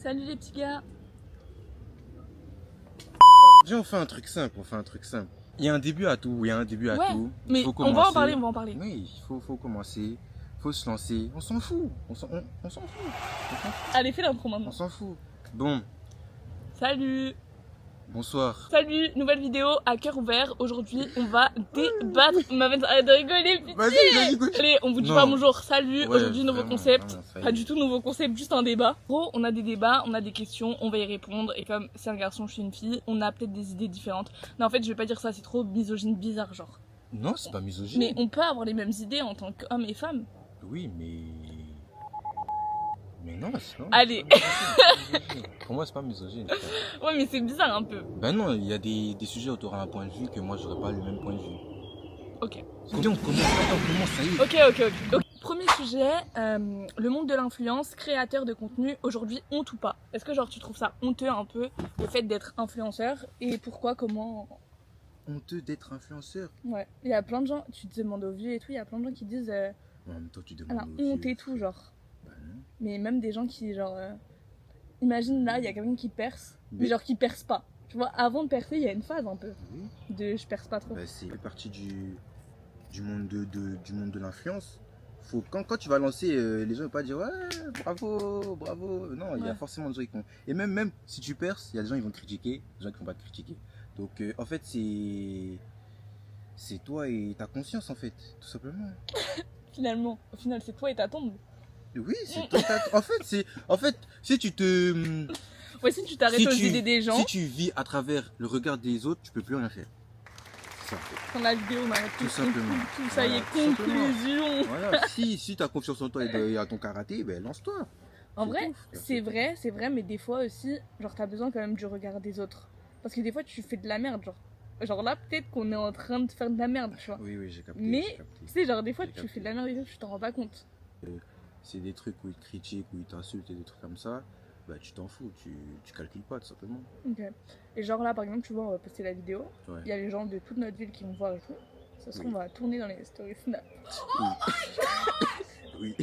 Salut les petits gars. Viens, on fait un truc simple, Il y a un début à tout, tout. Mais Faut on va en commencer. parler. Oui, faut commencer, faut se lancer. On s'en fout, on s'en fout. Allez, fais l'intro On maintenant. s'en fout. Bon, Salut. bonsoir. Salut, nouvelle vidéo à cœur ouvert. Aujourd'hui, on va débattre. Arrête de rigoler, pitié. Vas-y, continue. Allez, on vous dit Non. pas bonjour, salut. Ouais, Aujourd'hui, nouveau vraiment, concept. vraiment, ça y Pas est. du tout nouveau concept, juste un débat. Gros, on a des débats, on a des questions, on va y répondre. Et comme c'est un garçon, je suis une fille, on a peut-être des idées différentes. Non, en fait, je vais pas dire ça, c'est trop misogyne, bizarre, genre. Non, c'est pas misogyne. Mais on peut avoir les mêmes idées en tant qu'homme et femme. Oui, mais. Mais non, c'est pas. Allez. c'est pas misogyne. Pour moi, c'est pas misogyne. Ouais, mais c'est bizarre un peu. Ben non, il y a des sujets où tu auras un point de vue que moi, j'aurais pas le même point de vue. Ok. Viens, on commence, ça y est. Ok. Premier sujet, le monde de l'influence, créateur de contenu, aujourd'hui honte ou pas? Est-ce que genre tu trouves ça honteux un peu, le fait d'être influenceur? Et pourquoi, comment? Honteux d'être influenceur. Ouais, il y a plein de gens, tu te demandes aux vieux et tout, il y a plein de gens qui disent En même temps, tu ah, la demandes aux honte vieux. et tout, genre. Bah non. Mais même des gens qui, genre, imagine là, il y a quelqu'un qui perce, mais genre qui perce pas. Tu vois, avant de percer, il y a une phase un peu Oui. de je perce pas trop. Bah, c'est partie du monde du monde de l'influence. Quand tu vas lancer, les gens vont pas dire ouais, bravo. Non, il y a Ouais. forcément des gens qui vont. Et même si tu perces, il y a des gens qui vont te critiquer, des gens qui vont pas te critiquer. Donc en fait, c'est toi et ta conscience en fait, tout simplement. Finalement, au final, c'est toi et ta tombe. Oui, c'est toi. En fait, si tu te. Ouais, si tu t'arrêtes Si aux tu- idées des gens, Si tu vis à travers le regard des autres, tu peux plus rien faire. C'est ça. quand la vidéo m'a Tout simplement. tout ça y est, Voilà, tout simplement. conclusion. Voilà, si tu as confiance en toi et à ton karaté, ben lance-toi. En C'est vrai, tout, frère, c'est vrai, mais des fois aussi, genre t'as besoin quand même du regard des autres. Parce que des fois tu fais de la merde, genre là peut-être qu'on est en train de faire de la merde, tu vois. Oui, j'ai capté. Mais, j'ai capté. Tu sais, genre des fois J'ai tu capté. fais de la merde et tout, tu t'en rends pas compte. C'est des trucs où ils te critiquent, où ils t'insultent et des trucs comme ça, bah tu t'en fous, tu calcules pas tout simplement. Ok. Et genre là par exemple, tu vois, on va poster la vidéo, Ouais. il y a les gens de toute notre ville qui vont voir et tout. Ça se trouve, Oui. on va tourner dans les stories Snap. Oui.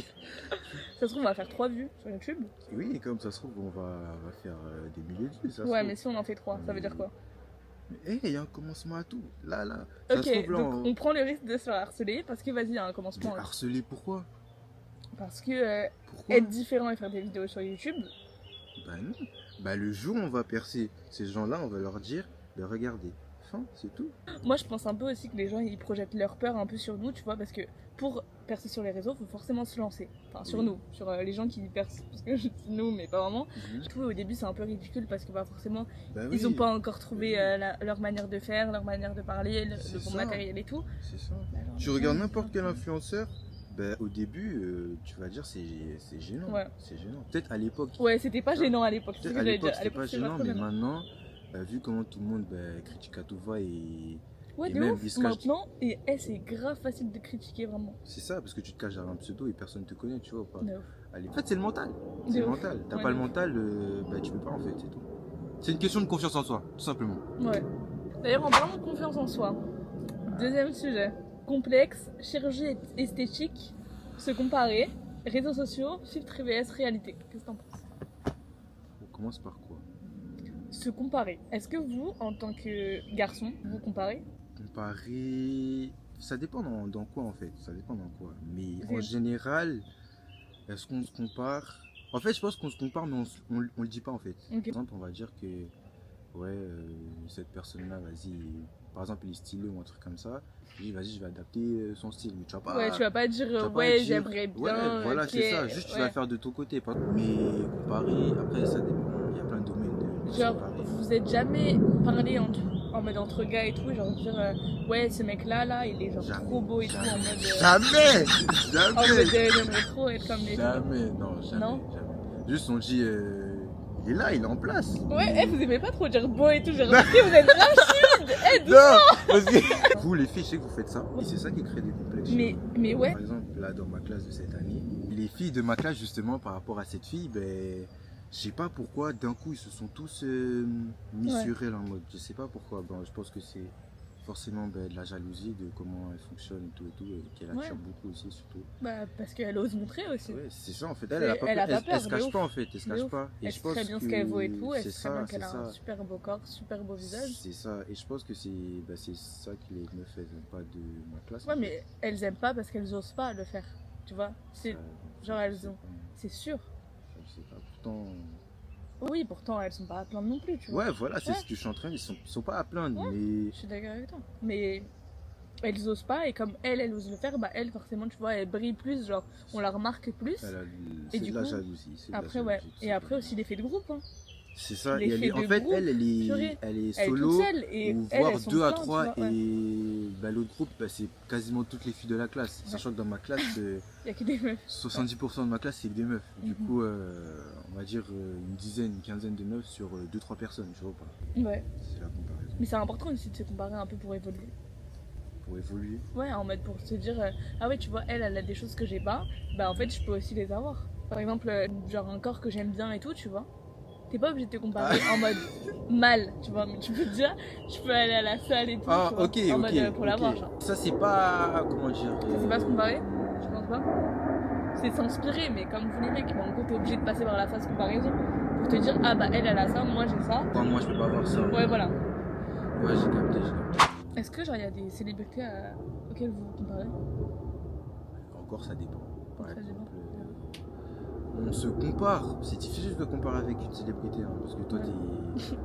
Ça se trouve, on va faire 3 vues sur YouTube. Oui, et comme ça se trouve, on va faire des milliers de vues. Ça se Ouais, trouve. mais si on en fait 3, ça veut dire quoi? Mais il y a un commencement à tout. Là. Ça Ok, se trouve, là, donc on prend le risque de se faire harceler parce que vas-y, il y a un commencement. Mais harceler, pourquoi Parce que Pourquoi être différent et faire des vidéos sur YouTube, Bah non. Bah le jour où on va percer ces gens-là, on va leur dire de regarder. Fin, c'est tout. moi je pense un peu aussi que les gens ils projettent leur peur un peu sur nous, tu vois, parce que pour percer sur les réseaux, faut forcément se lancer. Enfin, sur Oui. nous, sur les gens qui percent, parce que je dis nous, mais pas vraiment. Mhm. Je trouve au début c'est un peu ridicule parce que bah, forcément Bah ils oui, ont pas encore trouvé leur manière de faire, leur manière de parler, C'est le bon ça. matériel et tout. c'est ça. Bah, genre, Tu les regardes gens, n'importe ils quel sont- influenceur, bah, au début, tu vas dire c'est gênant. Ouais. C'est gênant. Peut-être à l'époque. Ouais, c'était pas gênant à l'époque. c'est ce Peut-être que à j'allais dire. l'époque c'était pas c'était gênant, trop mais gênant. maintenant, vu comment tout le monde critique à tout va et Ouais, et de même, ouf, il se cache- maintenant, et c'est grave facile de critiquer vraiment. c'est ça, parce que tu te caches derrière un pseudo et personne te connaît, tu vois ou pas. De ouf. En fait, c'est le mental. De C'est le ouf. mental. T'as Ouais, pas de le ouf. mental, bah tu peux pas en fait, c'est tout. C'est une question de confiance en soi, tout simplement. Ouais. D'ailleurs, en parlant de confiance en soi, deuxième sujet. Complexe, chirurgie esthétique, se comparer, réseaux sociaux, filtre vs réalité. Qu'est-ce que t'en penses? On commence par quoi Se comparer. Est-ce que vous, en tant que garçon, vous comparez? Comparer. Ça dépend dans quoi en fait. Ça dépend dans quoi. Mais en C'est- général, est-ce qu'on se compare En fait, je pense qu'on se compare, mais on le dit pas en fait. Ok. Par exemple, on va dire que ouais, cette personne-là, vas-y, par exemple, il est stylé ou un truc comme ça. Je dis, vas-y, je vais adapter son style. Mais tu vas pas. Ouais, tu vas pas dire tu vas pas ouais, dire- j'aimerais bien. Ouais, voilà, ok, c'est ça. Juste, tu vas ouais. le faire de ton côté. Mais comparer, après, ça dépend. Il y a plein de domaines de se Genre, comparer. vous êtes jamais parlé en mode entre gars et tout, genre dire ouais, ce mec-là, il est genre Jamais, trop beau et tout, en jamais. mode. Jamais En mode Jamais j'aimerais trop être comme les filles. Jamais, non, jamais. Non jamais. Juste, on dit, il est là, il est en place. Ouais, vous aimez pas trop dire beau et tout, j'ai remarqué, vous êtes rachide. Non, parce que vous, les filles, je sais que vous faites ça. Et c'est ça qui crée des complexes. Mais ouais, Par exemple, là, dans ma classe de cette année, les filles de ma classe, justement, par rapport à cette fille, ben, je sais pas pourquoi, d'un coup, ils se sont tous mis Ouais. sur elle en mode. Je sais pas pourquoi. Bon, je pense que c'est forcément de la jalousie, de comment elle fonctionne et tout, et qu'elle attire beaucoup aussi, surtout. Bah, parce qu'elle ose montrer aussi. Ouais, c'est ça en fait. Elle a pas peur, Elle se de cache ouf. pas en fait. Elle se De cache ouf. pas. Et Elle je sait pense très bien ce que qu'elle vaut et tout. Elle c'est sait très bien qu'elle c'est a un ça. super beau corps, super beau visage. C'est ça. Et je pense que c'est ça que les meufs elles aiment pas de ma classe. Ouais, en fait. mais elles aiment pas parce qu'elles osent pas le faire. Tu vois, c'est Ça, genre je elles sais ont. pas. C'est sûr. Ça, je sais pas. Pourtant. Oui, pourtant elles sont pas à plaindre non plus, tu vois. Ouais, voilà, c'est Ouais. ce que je suis en train de dire. Ils sont pas à plaindre, Ouais. mais. Je suis d'accord avec toi. Mais elles osent pas et comme elle ose le faire, bah elle forcément, tu vois, elle brille plus, genre on la remarque plus. C'est du de la coup, jalousie. C'est de la Après, ouais. jalousie, tout Et après simplement. aussi l'effet de groupe. Hein. C'est ça. les Et elle faits en de fait, groupe, purée. elle est Elle est toute solo. seule et Ou elles voire sont 2 à plein, tu 3 vois, ouais. et l'autre groupe c'est quasiment toutes les filles de la classe, Ouais. sachant que dans ma classe Il y a que des meufs. 70% de ma classe c'est que des meufs, du Mhm. coup on va dire une dizaine, une quinzaine de meufs sur 2-3 personnes, tu vois pas, Ouais. c'est la comparaison Mais c'est important aussi de se comparer un peu pour évoluer. pour évoluer. Ouais, en mode pour se dire ah ouais, tu vois, elle a des choses que j'ai pas, bah en fait je peux aussi les avoir. Par exemple, genre un corps que j'aime bien et tout, tu vois. T'es pas obligé de te comparer en mode mal, tu vois, mais tu peux te dire, je peux aller à la salle et tout, Ah tu vois, ok, en ok, mode pour ok. l'avoir, genre. Ça c'est pas, comment dire, Ça, c'est pas se comparer, je pense pas. C'est s'inspirer, mais comme vous les mecs, mais en gros t'es obligé de passer par la phase comparaison pour te dire, ah bah elle a ça, moi j'ai ça. moi je peux pas avoir ça. Ouais, voilà. Ouais, j'ai capté. Est-ce que genre il y a des célébrités auxquelles vous vous comparez? Encore ça dépend. Par Ça exemple, dépend. on se compare, c'est difficile de comparer avec une célébrité, hein, parce que toi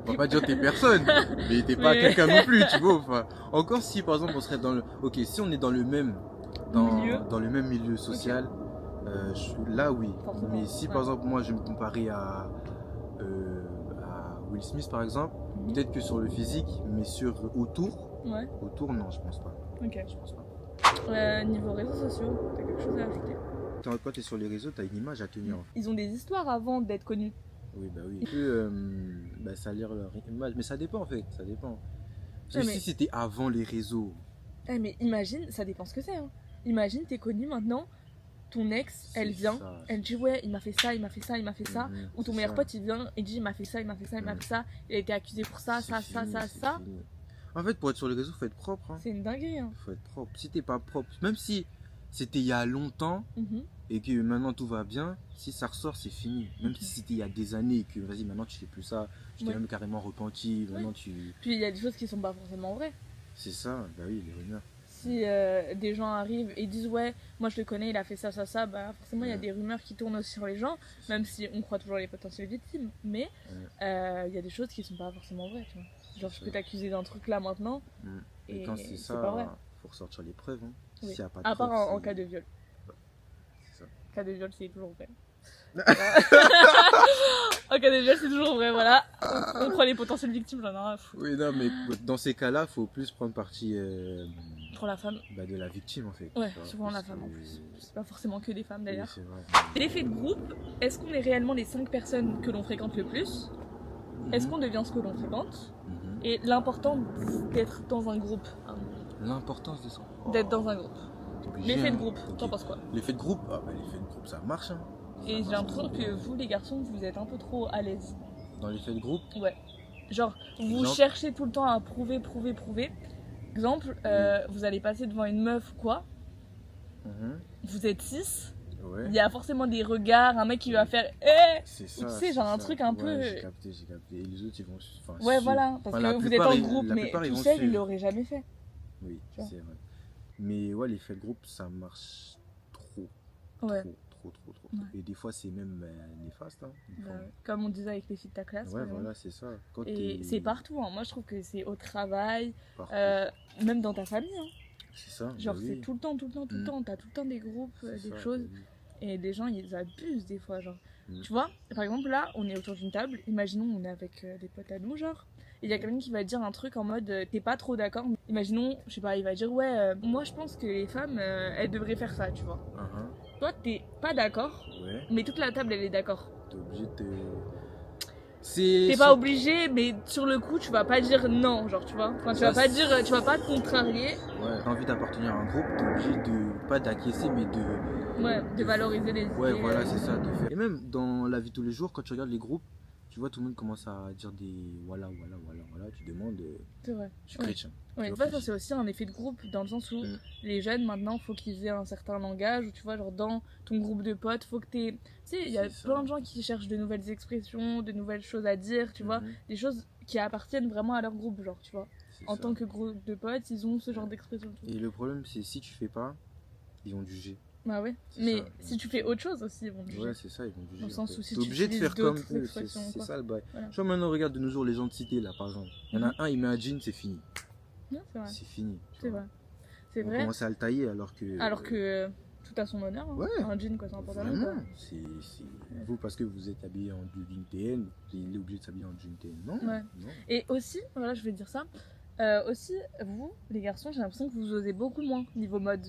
on va pas dire t'es personne, mais t'es pas Mais- quelqu'un non plus, tu vois. Enfin, encore si par exemple on serait dans le, ok, si on est dans le même Milieu. dans le même milieu social, là oui. Forcément, Mais si ouais. par exemple moi je me comparais à Will Smith par exemple, Mhm. peut-être que sur le physique, mais autour non, je pense pas. Ok. Je pense pas. Niveau réseaux sociaux, t'as quelque chose à ajouter? Quand t'es sur les réseaux, t'as une image à tenir. Ils ont des histoires avant d'être connus. Oui, bah oui. Eux, ça a l'air leur image. Mais ça dépend en fait, ça dépend. Parce que Ouais, mais- si c'était avant les réseaux, Eh mais imagine, ça dépend ce que c'est. Hein. Imagine, t'es connu maintenant, ton ex, elle c'est vient, ça. elle dit ouais, il m'a fait ça, il m'a fait ça, il m'a fait ça. Mhm, Ou ton c'est meilleur ça. pote, il vient et dit il m'a fait ça, il m'a fait ça, il m'a Mhm. fait ça. Il a été accusé pour ça, C'est ça, fini, ça, c'est ça. fini. En fait, pour être sur les réseaux, faut être propre. Hein. C'est une dinguerie. Hein. Faut être propre. Si t'es pas propre, même si c'était il y a longtemps Mhm. et que maintenant tout va bien, si ça ressort, c'est fini. Même Ok. si c'était il y a des années et que vas-y, maintenant tu fais plus ça, tu t'es Ouais. même carrément repenti, maintenant tu. Puis il y a des choses qui sont pas forcément vraies. C'est ça, bah oui, les rumeurs. Si des gens arrivent et disent ouais, moi je le connais, il a fait ça, ça, ça, bah forcément il y a Ouais. des rumeurs qui tournent aussi sur les gens, même si on croit toujours les potentielles victimes. Mais il y a des choses qui sont pas forcément vraies, tu vois. Genre je peux t'accuser d'un truc là maintenant. Mhm. Et Et quand c'est c'est pas vrai. ça, faut ressortir les preuves. Hein. Oui. S'il y a pas de À part preuves, en c'est- cas de viol. c'est ça. En cas de viol, c'est toujours vrai. En cas de viol, c'est toujours vrai, voilà. On croit les potentielles victimes, j'en ai rien à foutre. Oui, non, mais dans ces cas-là, faut plus prendre parti Pour la femme. de la victime en fait. Ouais, Tu vois, souvent la parce femme en que- plus. C'est pas forcément que des femmes Oui, d'ailleurs. c'est vrai. L'effet de groupe, est-ce qu'on est réellement les 5 personnes que l'on fréquente le plus? Est-ce qu'on devient ce que l'on fréquente? Mhm. Et l'important d'être dans un groupe. Hein, L'importance de ça. d'être dans un groupe. T'es obligé, L'effet de hein. groupe, Ok. t'en penses quoi? L'effet de groupe, l'effet de groupe, ça marche. Hein. Ça Et j'ai marche. l'impression que vous, les garçons, vous êtes un peu trop à l'aise. Dans l'effet de groupe, Ouais. Genre, vous Exemple. cherchez tout le temps à prouver. Exemple, vous allez passer devant une meuf ou quoi, mhm, vous êtes 6, ouais. il y a forcément des regards, un mec qui va faire C'est ou ça. tu sais, c'est genre un ça. truc un Ouais, peu. J'ai capté, j'ai capté. Et les autres, ils vont. Enfin, Ouais, suivre. voilà, parce Enfin, la que vous êtes plupart, en ils- groupe, la mais plupart, ils tout vont seul, il suivre. l'aurait jamais fait. Oui, Tu vois. c'est vrai. Mais ouais, l'effet de groupe, ça marche trop. Ouais. Trop. Ouais. Et des fois, c'est même néfaste. Hein, des Bah, fois. comme on disait avec les filles de ta classe. Ouais, par exemple. voilà, c'est ça. Quand Et t'es c'est partout, hein. Moi je trouve que c'est au travail, partout. même dans ta famille. Hein. C'est ça. Genre bah c'est oui. tout le temps. Mm. T'as tout le temps des groupes, C'est des ça, choses. bah oui. Et les gens ils abusent des fois. Genre. Mm. Tu vois, par exemple là on est autour d'une table, imaginons on est avec des potes à nous, genre. Et il y a quelqu'un qui va dire un truc en mode t'es pas trop d'accord. Imaginons, je sais pas, il va dire ouais, moi je pense que les femmes elles devraient faire ça, tu vois. Uh-huh. Toi t'es pas d'accord, Ouais, mais toute la table elle est d'accord. t'es obligé de te. C'est. T'es pas obligé, mais sur le coup tu vas pas dire non, genre tu vois. Enfin tu Ça, vas pas c'est- dire, tu vas pas te contrarier. Ouais, t'as envie d'appartenir à un groupe, t'es obligé de. Pas d'acquiescer, mais de. Ouais, de valoriser les Ouais, idées, voilà, c'est ça. De faire. Et même dans la vie de tous les jours, quand tu regardes les groupes, tu vois tout le monde commence à dire des voilà, tu demandes, C'est vrai. je suis Ouais. chrétien. Ouais, Tu en fait, ça, réfléchis. c'est aussi un effet de groupe dans le sens où les jeunes maintenant, faut qu'ils aient un certain langage, ou tu vois, genre dans ton groupe de potes, faut que t'aies. Tu sais, il y a C'est ça. plein de gens qui cherchent de nouvelles expressions, de nouvelles choses à dire, tu vois, des choses qui appartiennent vraiment à leur groupe, genre, tu vois. C'est En ça. tant que groupe de potes, ils ont ce genre d'expression. tu vois. Et le problème, c'est si tu fais pas, ils vont te juger. Bah ouais. C'est Mais ça, si tu fais autre chose aussi, ils vont te juger. Ouais, c'est ça, ils vont te juger. Dans le en sens fait. où si T'es tu obligé de utilises faire comme d'autres eux, expressions, c'est quoi. ça le bail. Voilà. Tu vois, maintenant, regarde de nos jours les gens de cité, là, par exemple. Il y en a un, il met un jean, c'est fini. Non, c'est vrai. C'est fini. tu C'est vois. vrai. C'est On vrai. commence à le tailler alors que. Alors que tout à son honneur. Hein. Ouais. Un jean, quoi, c'est un pantalon. Quoi. Vraiment, vous, parce que vous êtes habillé en jean TN, il est obligé de s'habiller en jean TN. Non, Ouais. non. Et aussi, voilà, je vais dire ça. Aussi, vous, les garçons, j'ai l'impression que vous osez beaucoup moins niveau mode.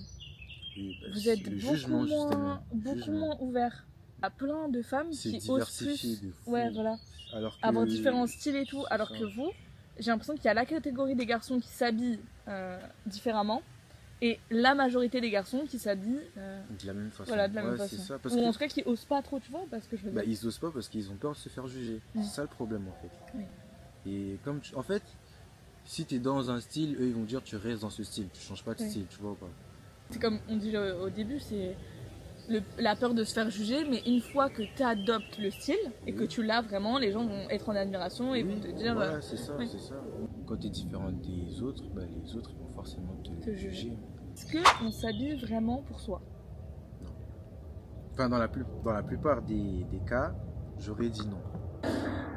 Oui, bah, Vous c'est êtes le beaucoup jugement, justement. moins, beaucoup Jugement. moins ouverts. Il y a plein de femmes C'est qui osent diversifié plus. de fou. Ouais, voilà. Alors que... Avoir différents styles et tout. c'est Alors ça. que vous, j'ai l'impression qu'il y a la catégorie des garçons qui s'habillent différemment et la majorité des garçons qui s'habillent De la même façon. voilà, de la même Ouais, façon. c'est ça. Parce Ou que... en tout cas qui osent pas trop, tu vois, parce que je veux dire. Bah, ils osent pas parce qu'ils ont peur de se faire juger. Mm. C'est ça le problème en fait. Oui. Et comme en fait, si t'es dans un style, eux ils vont dire tu restes dans ce style, tu changes pas de Oui. style, tu vois ou pas. C'est comme on dit au début, c'est la peur de se faire juger, mais une fois que tu adoptes le style et que Oui. tu l'as vraiment, les gens vont être en admiration et Oui, vont te dire. voilà, c'est ça, oui. c'est ça. Quand t'es différent des autres, bah, les autres ils vont forcément te Te juger. juger. Est-ce qu'on s'habille vraiment pour soi? Enfin, dans la plupart des cas, j'aurais dit non.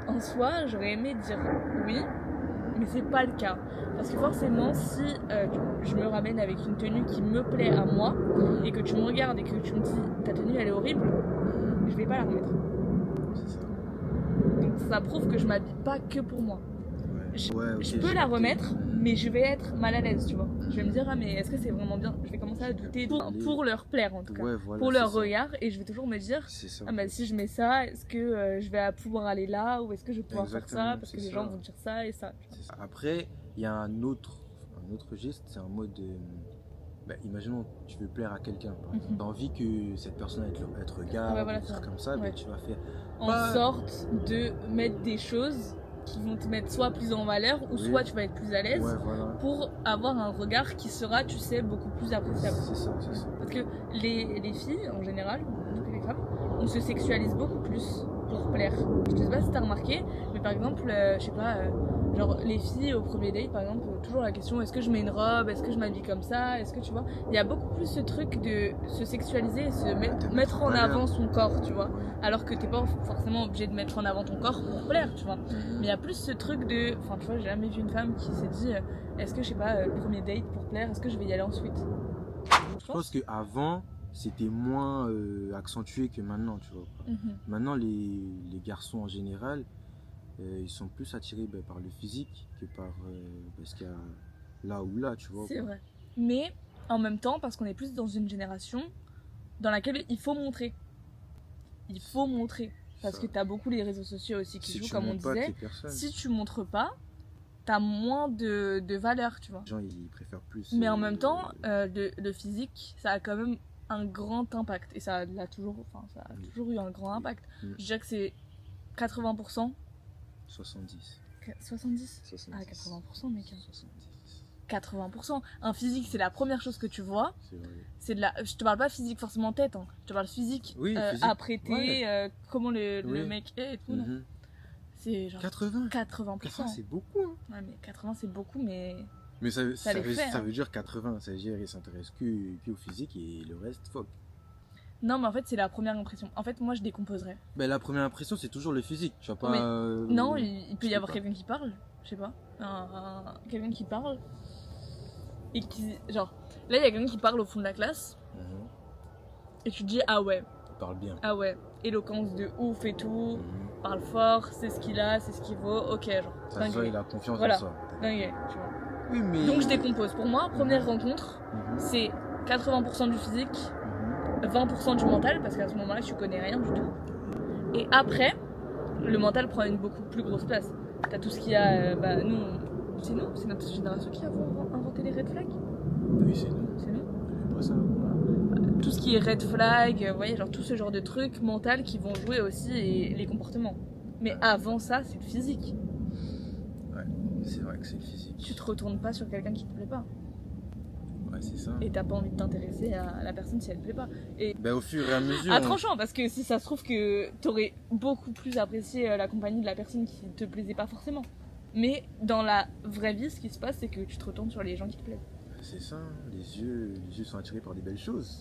En soi, j'aurais aimé dire oui, mais c'est pas le cas. Parce que forcément, si je me ramène avec une tenue qui me plaît à moi et que tu me regardes et que tu me dis ta tenue elle est horrible, je vais pas la remettre. C'est ça. Donc ça prouve que je m'habille pas que pour moi. Je, Ouais, ok, je peux j'ai la capté. remettre, mais je vais être mal à l'aise, tu vois. Je vais me dire, ah mais est-ce que c'est vraiment bien? Je vais commencer à douter pour leur plaire en tout cas. Ouais, voilà, Pour c'est leur ça. regard, et je vais toujours me dire, C'est ça. ah bah si je mets ça, est-ce que je vais pouvoir aller là? Ou est-ce que je vais pouvoir faire ça? Exactement, Parce que c'est les ça. gens vont dire ça et ça. tu vois. C'est ça. Après, il y a un autre geste, c'est un mode. Bah, imaginons, tu veux plaire à quelqu'un. Mhm. Tu as envie que cette personne elle te regarde, Ouais, voilà, des c'est trucs ça. comme ça, Ouais. bah, tu vas faire. En Bah, sorte de mettre des choses qui vont te mettre soit plus en valeur, ou Oui. soit tu vas être plus à l'aise, Ouais, voilà. pour avoir un regard qui sera, tu sais, beaucoup plus appréciable. C'est ça, c'est ça. Parce que les filles, en général, toutes les femmes, on se sexualise beaucoup plus pour plaire. Je sais pas si t'as remarqué, mais par exemple, je sais pas, genre les filles au premier date, par exemple, toujours la question est-ce que je mets une robe, est-ce que je m'habille comme ça, est-ce que tu vois, il y a beaucoup plus ce truc de se sexualiser et se mettre en valeur. avant son corps, tu vois. Ouais. Alors que t'es pas forcément obligé de mettre en avant ton corps pour plaire, tu vois. Mhm. Mais il y a plus ce truc de. Enfin, tu vois, j'ai jamais vu une femme qui s'est dit est-ce que, je sais pas, le premier date pour plaire, est-ce que je vais y aller ensuite? Je pense qu'avant, c'était moins accentué que maintenant, tu vois. Mhm. Maintenant, les garçons en général, ils sont plus attirés par le physique que par ce qu'il y a là ou là, tu vois. C'est quoi. vrai. Mais en même temps, parce qu'on est plus dans une génération dans laquelle il faut montrer. Il faut montrer. Parce Ça. que t'as beaucoup les réseaux sociaux aussi qui Si jouent, tu comme on montres pas, disait. t'es personne. Si tu montres pas, t'as moins de valeur, tu vois. Les gens, ils préfèrent plus. Mais en même temps, le physique, ça a quand même un grand impact. Et ça a toujours eu un grand impact. Mm. Je dirais que c'est 80%. 70. 70 70. Ah, 80%, mec. 70. 80%. Un physique, c'est la première chose que tu vois. C'est vrai. C'est de la. Je te parle pas physique forcément tête, hein. Je te parle physique, Oui, physique. apprêté, Ouais. comment le Oui. mec est et tout. non. Mhm. C'est genre 80. 80%. 80, c'est beaucoup. Hein. Ouais, mais 80 c'est beaucoup, mais. Mais ça les fait, ça hein. veut dire 80. Ça veut dire qu'ils s'intéressent que au physique et le reste, fuck. Non, mais en fait, c'est la première impression. En fait, moi, je décomposerais. Ben, la première impression, c'est toujours le physique. Tu vas pas. Mais non, il peut je y sais avoir pas. quelqu'un qui parle, je sais pas. Quelqu'un qui parle. Et qui. Genre, là, il y a quelqu'un qui parle au fond de la classe. Mhm. Et tu te dis, ah ouais, Il parle bien. ah ouais. Éloquence de ouf et tout. Mhm. Parle fort, c'est ce qu'il a, c'est ce qu'il vaut. Ok, genre. Ça se voit, dingue. il a confiance Voilà. en soi. Dingue, tu vois. Oui, mais. Donc, je décompose. Pour moi, première rencontre, Mhm. c'est 80% du physique, Mhm. 20% du mental, parce qu'à ce moment-là, tu connais rien du tout. Et après, le mental prend une beaucoup plus grosse place. T'as tout ce qu'il y a. C'est notre génération qui a inventé les red flags. Oui, c'est nous. C'est nous. On pas ça. Tout ce qui est red flag, vous voyez, genre tout ce genre de trucs mental qui vont jouer aussi et les comportements. Mais avant ça, c'est le physique. Ouais, c'est vrai que c'est le physique. Tu te retournes pas sur quelqu'un qui te plaît pas. Ouais, c'est ça. Et t'as pas envie de t'intéresser à la personne si elle te plaît pas. Et Ben, au fur et à mesure. à tranchant, parce que si ça se trouve que t'aurais beaucoup plus apprécié la compagnie de la personne qui te plaisait pas forcément. Mais dans la vraie vie, ce qui se passe, c'est que tu te retournes sur les gens qui te plaisent. C'est ça, les yeux sont attirés par des belles choses.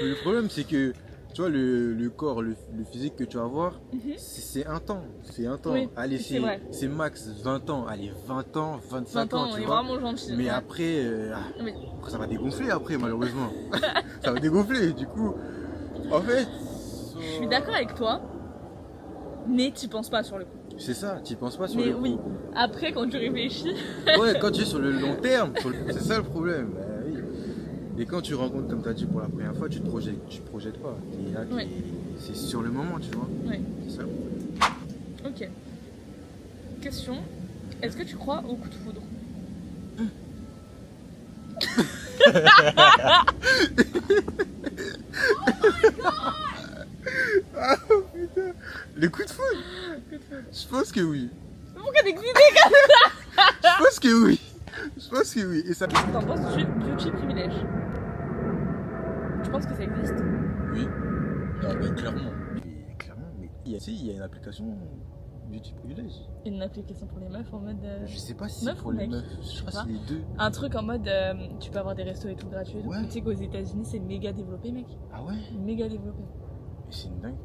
Le problème, c'est que, tu vois, le corps, le physique que tu vas avoir, c'est un temps. C'est un temps. Oui, allez, c'est vrai. c'est max 20 ans. Allez, 20 ans, 25 20 ans, ans, on tu est vois. vraiment gentil. Mais ouais. après, Oui. après, ça va dégonfler, après, malheureusement. Ça va dégonfler, du coup. En fait. Je suis d'accord avec toi, mais t'y penses pas sur le coup. C'est ça, tu penses pas sur Mais le coup. oui, après, quand tu réfléchis. Ouais, quand tu es sur le long terme, c'est ça le problème. Oui. Et quand tu rencontres, comme tu as dit pour la première fois, tu te projettes pas. Et là, Oui. c'est sur le moment, tu vois. Oui. C'est ça le problème. Ok. Question. Est-ce que tu crois au coup de foudre? Ah putain, le coup de foudre. Je pense que oui. Pourquoi t'excites? Je pense que oui. Je pense que oui. Et ça. T'en penses du beauty privilège? Tu penses que ça existe? Oui. Non, mais clairement. Mais clairement, mais il y a une application Beauty Privilege. Une application pour les meufs en mode. Je sais pas si c'est Meuf pour ou les mec? meufs. Je Je sais crois que pas. c'est les deux. Un truc en mode tu peux avoir des restos et tout gratuits. Et tout. Ouais. Tu sais qu'aux États-Unis c'est méga développé, mec. Ah ouais? Méga développé. Mais c'est une dingue.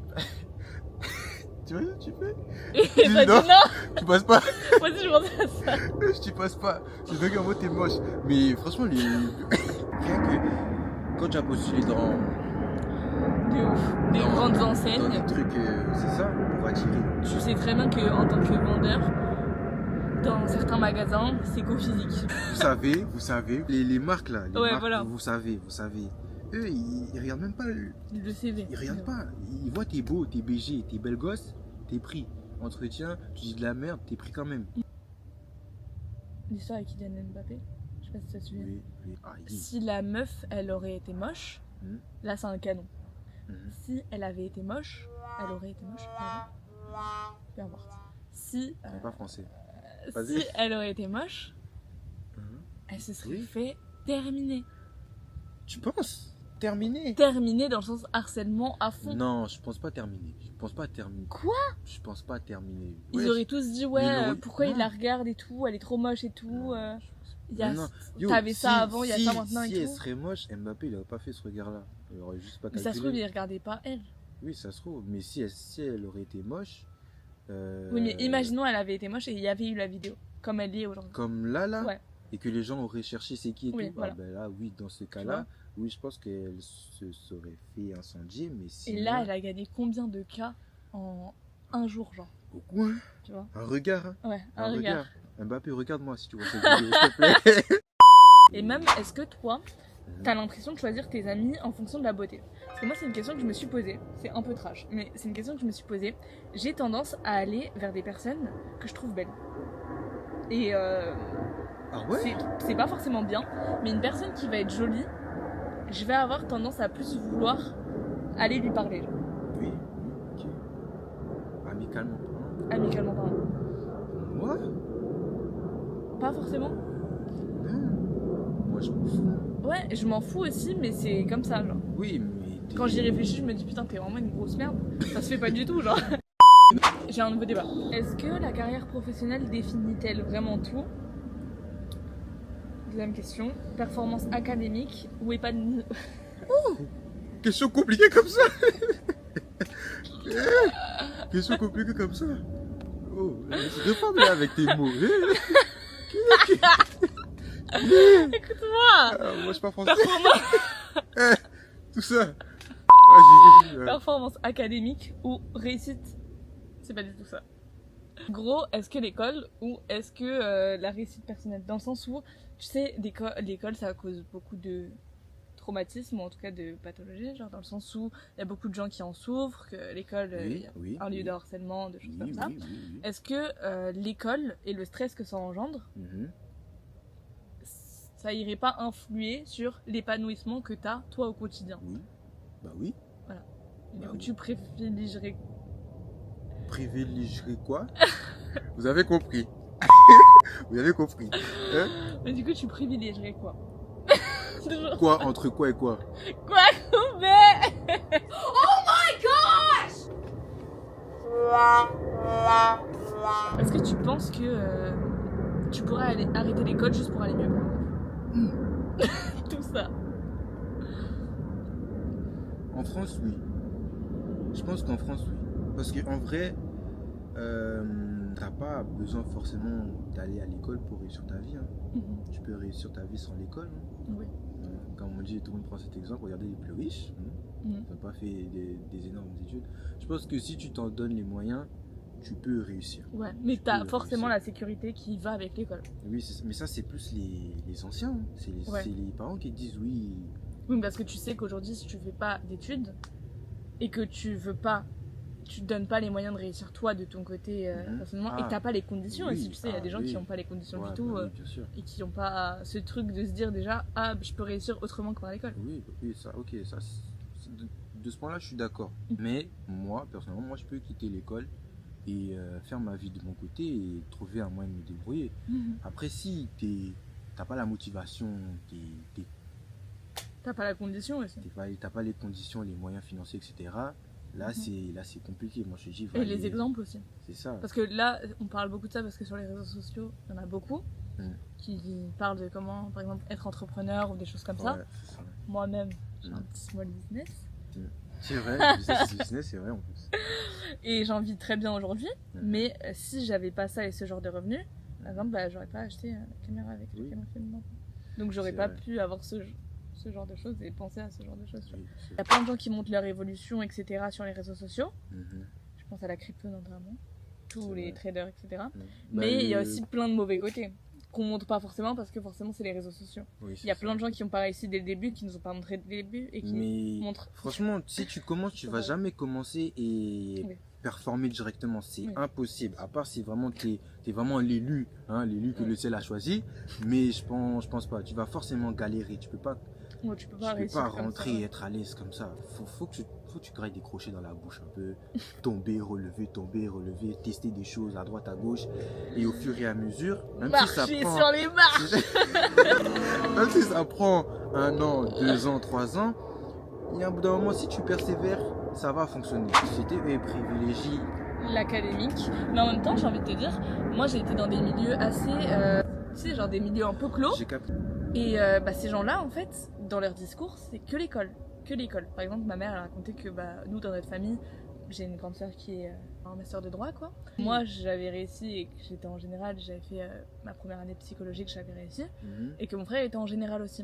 Tu vois, tu fais? Et t'as dit non. non. Tu passes pas. Moi aussi je pensais à ça. Tu passes pas. C'est dingue en mode t'es moche. Mais franchement, les. Rien que. Quand tu as postulé dans. De ouf. Des dans- grandes Dans enseignes. des trucs, c'est ça, pour attirer. Tu sais très bien qu'en tant que vendeur, dans certains magasins, c'est qu'au physique. Vous savez, les marques là, les Ouais, marques, voilà. vous savez. Eux, ils regardent même pas. Le CV. Ils regardent pas. Ils voient t'es beau, t'es BG, t'es belle gosse, t'es pris. Entretien, tu dis de la merde, t'es pris quand même. L'histoire avec Kylian Mbappé, je sais pas si ça te souvient. Oui. Ah, Si la meuf, elle aurait été moche, Mhm. là c'est un canon. Mhm. Si elle avait été moche, elle aurait été moche. Peu importe. Si, C'est pas français. Vas-y. si elle aurait été moche, Mhm. elle se serait Oui. fait terminer. Tu penses? Terminé? Terminer dans le sens harcèlement à fond. Non, je pense pas terminer. Je pense pas terminer. Quoi? Je pense pas terminer. Ils Ouais, auraient tous dit mais ouais, ils l'auraient- pourquoi il non. la regarde et tout, elle est trop moche et tout. Il y a... Non. Yo, T'avais ça si- avant, il y a ça maintenant et Si elle tout. serait moche, Mbappé il aurait pas fait ce regard-là. Il aurait juste pas Mais calculé. ça se trouve, il regardait pas elle. Oui, ça se trouve. Mais si elle aurait été moche. Oui, mais imaginons elle avait été moche et il y avait eu la vidéo, comme elle y est aujourd'hui. Comme là, Ouais. et que les gens auraient cherché c'est qui et Oui, tout. voilà. Ah ben là, oui, dans ce vois. cas-là, oui, je pense qu'elle se serait fait incendier. Mais sinon, Et là, elle a gagné combien de cas en un jour, genre, beaucoup, hein. tu vois? Un regard. Hein. Ouais, un regard. Mbappé, regarde-moi si tu vois cette vidéo, s'il te plaît. Et même, est-ce que toi, t'as l'impression de choisir tes amis en fonction de la beauté? Parce que moi, c'est une question que je me suis posée. C'est un peu trash, mais c'est une question que je me suis posée. J'ai tendance à aller vers des personnes que je trouve belles. Et Ah ouais? c'est pas forcément bien, mais une personne qui va être jolie, je vais avoir tendance à plus vouloir aller lui parler, genre, Oui, ok. Amicalement parlant. amicalement parlant. Moi? Pas forcément. Non. Moi, je m'en fous. Ouais, je m'en fous aussi, mais c'est comme ça, genre. Oui, mais. Quand j'y réfléchis, je me dis putain, t'es vraiment une grosse merde. Ça se fait pas du tout, genre. J'ai un nouveau débat. Est-ce que la carrière professionnelle définit-elle vraiment tout? Deuxième question. Performance académique ou épanouissement? Question compliquée comme ça. Question compliquée comme ça. Oh, réforme là avec tes mots. Écoute-moi. Moi, je suis pas français. Performance, Tout ça. Vas-y, vas-y. performance académique ou réussite? C'est pas du tout ça. Gros, est-ce que l'école ou est-ce que la réussite personnelle? Dans le sens où, tu sais, l'école ça cause beaucoup de traumatisme ou en tout cas de pathologie, genre dans le sens où il y a beaucoup de gens qui en souffrent, que l'école est un lieu de harcèlement, de choses comme ça. Oui. Est-ce que l'école et le stress que ça engendre, Mhm. ça irait pas influer sur l'épanouissement que t'as toi au quotidien? Oui. Bah oui. Du Bah coup, oui. tu privilégierais privilégierais quoi? Vous avez compris. Vous avez compris. Hein? Mais du coup, tu privilégierais quoi? Toujours. Quoi? Entre quoi et quoi? Quoi? Mais... Est-ce que tu penses que tu pourrais arrêter l'école juste pour aller mieux? Tout ça. En France, oui. Je pense qu'en France, oui. Parce qu'en vrai, t'as pas besoin forcément d'aller à l'école pour réussir ta vie. Hein. Tu peux réussir ta vie sans l'école. Hein. Oui. Comme on dit, tout le monde prend cet exemple, regardez les plus riches. Ils n'ont pas fait des énormes études. Je pense que si tu t'en donnes les moyens, tu peux réussir. Ouais, mais t'as peux forcément réussir. la sécurité qui va avec l'école. Oui, mais ça, c'est plus les anciens. Hein. C'est les parents qui disent oui. Oui, parce que tu sais qu'aujourd'hui, si tu fais pas d'études et que tu te donnes pas les moyens de réussir toi de ton côté personnellement et que t'as pas les conditions. Oui, et si tu sais, il y a des gens qui n'ont pas les conditions du tout oui, bien sûr. et qui n'ont pas ce truc de se dire déjà, ah, je peux réussir autrement que par l'école. Oui, ça, ok, ça, de ce point-là, je suis d'accord. Mais moi, personnellement, je peux quitter l'école et faire ma vie de mon côté et trouver un moyen de me débrouiller. Après, si t'as pas la motivation, T'as pas la condition aussi. t'as pas les conditions, les moyens financiers, etc. Là, c'est compliqué. Moi, je te dis, Et les exemples aussi. C'est ça. Parce que là, on parle beaucoup de ça parce que sur les réseaux sociaux, il y en a beaucoup qui parlent de comment, par exemple, être entrepreneur ou des choses comme ça. Ouais, c'est ça. Moi-même, j'ai un petit small business. C'est vrai, business, c'est vrai en plus. Et j'en vis très bien aujourd'hui, mais si j'avais pas ça et ce genre de revenus, par exemple, bah, j'aurais pas acheté la caméra avec laquelle on filme maintenant. Donc j'aurais pas pu avoir ce genre de choses et penser à ce genre de choses. Il y a plein de gens qui montrent leur évolution, etc. sur les réseaux sociaux. Je pense à la crypto notamment, tous les traders, etc. Mais il y a aussi plein de mauvais côtés qu'on montre pas forcément parce que forcément c'est les réseaux sociaux. Il y a plein de gens qui ont pas réussi dès le début, qui nous ont pas montré dès le début et qui montrent. Franchement, si tu commences, tu vas jamais commencer et performer directement. C'est impossible. À part si vraiment t'es vraiment l'élu, hein, l'élu que le ciel a choisi. Mais je pense pas. Tu vas forcément galérer. Tu peux pas rentrer et être à l'aise comme ça. Faut que tu grailles des crochets dans la bouche un peu, tomber, relever, tester des choses à droite, à gauche, et au fur et à mesure, marcher sur les marches. Même si ça prend 1 an, 2 ans, 3 ans, il y a un bout d'un moment, si tu persévères, ça va fonctionner. Société privilégie l'académique, mais en même temps, j'ai envie de te dire, moi j'ai été dans des milieux assez, tu sais, genre des milieux un peu clos. J'ai capté. Et ces gens-là, en fait, dans leur discours, c'est que l'école. Que l'école. Par exemple, ma mère elle a raconté que nous, dans notre famille, j'ai une grande sœur qui est en master de droit, quoi. Moi, j'avais réussi et que j'étais en général, j'avais fait ma première année de psychologique, j'avais réussi. Et que mon frère était en général aussi.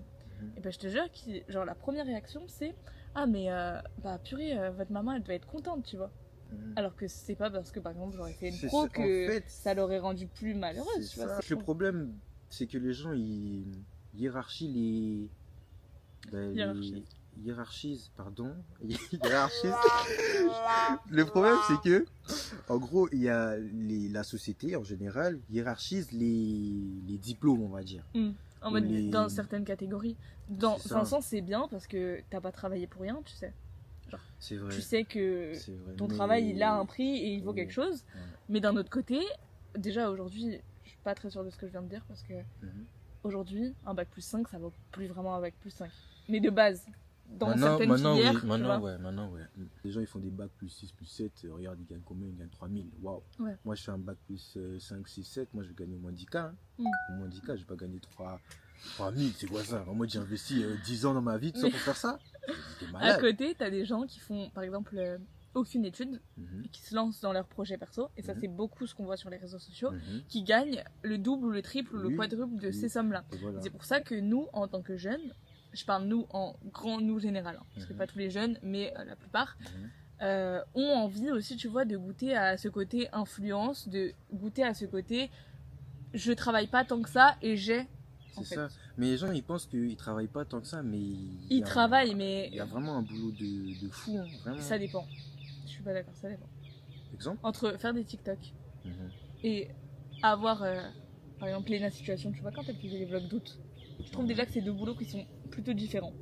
Et je te jure, genre la première réaction, c'est ah, mais purée, votre maman, elle doit être contente, tu vois. Alors que c'est pas parce que, par exemple, j'aurais fait une pro que ça l'aurait rendue plus malheureuse, tu vois. Le problème, c'est que les gens, ils hiérarchisent hiérarchise. Le problème, c'est que, en gros, il y a la société en général hiérarchise les diplômes, on va dire. En mode, dans certaines catégories. Dans un sens, c'est bien parce que t'as pas travaillé pour rien, tu sais. Genre, c'est vrai. Tu sais que ton travail, il a un prix et il vaut quelque chose. Mais d'un autre côté, déjà aujourd'hui, je suis pas très sûre de ce que je viens de dire parce que aujourd'hui, un bac plus 5, ça vaut plus vraiment un bac plus 5. Mais de base. Dans certaines filières, maintenant, les gens ils font des bacs plus 6, plus 7, regarde, ils gagnent combien? Ils gagnent 3000, waouh. Moi je fais un bac plus 5, 6, 7, moi je vais gagner au moins 10K. Hein. Au moins 10K, je vais pas gagner 3000, c'est quoi ça? Moi j'ai investi 10 ans dans ma vie tout ça pour faire ça. À côté, t'as des gens qui font par exemple aucune étude, et qui se lancent dans leur projet perso, et ça c'est beaucoup ce qu'on voit sur les réseaux sociaux, qui gagnent le double ou le triple ou le quadruple de ces sommes-là. C'est pour ça que nous, en tant que jeunes, je parle nous en grand nous général, hein, parce que pas tous les jeunes, mais la plupart, ont envie aussi, tu vois, de goûter à ce côté influence, de goûter à ce côté je travaille pas tant que ça et j'ai. C'est ça. Mais les gens ils pensent qu'ils travaillent pas tant que ça, mais ils travaillent, mais il y a vraiment un boulot de fou, hein, vraiment. Ça dépend. Je suis pas d'accord, ça dépend. Exemple ? Entre faire des TikTok et avoir, par exemple, Lena Situation, tu vois, quand elle faisait les vlogs d'août, je trouve déjà que c'est deux boulots qui sont plutôt différents.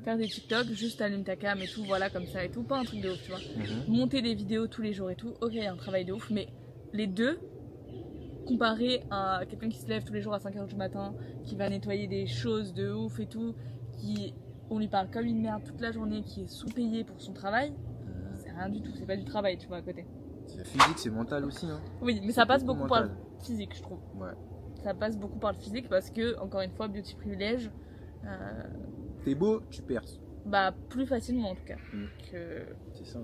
Faire des TikTok, juste allume ta cam et tout, voilà, comme ça et tout, pas un truc de ouf, tu vois. Monter des vidéos tous les jours et tout, ok, il y a un travail de ouf, mais les deux, comparé à quelqu'un qui se lève tous les jours à 5h du matin, qui va nettoyer des choses de ouf et tout, on lui parle comme une merde toute la journée, qui est sous-payé pour son travail, c'est rien du tout, c'est pas du travail, tu vois, à côté. C'est physique, c'est mental aussi, hein. Oui, mais ça passe beaucoup mental. par le physique, je trouve. Ouais. Ça passe beaucoup par le physique parce que, encore une fois, beauty privilège, T'es beau, tu perces. bah, plus facilement en tout cas. C'est ça.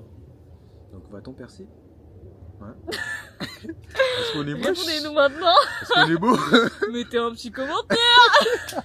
Donc va-t-on percer? Est-ce qu'on est moche? Répondez-nous maintenant. Est-ce qu'on est beau? Mettez un petit commentaire.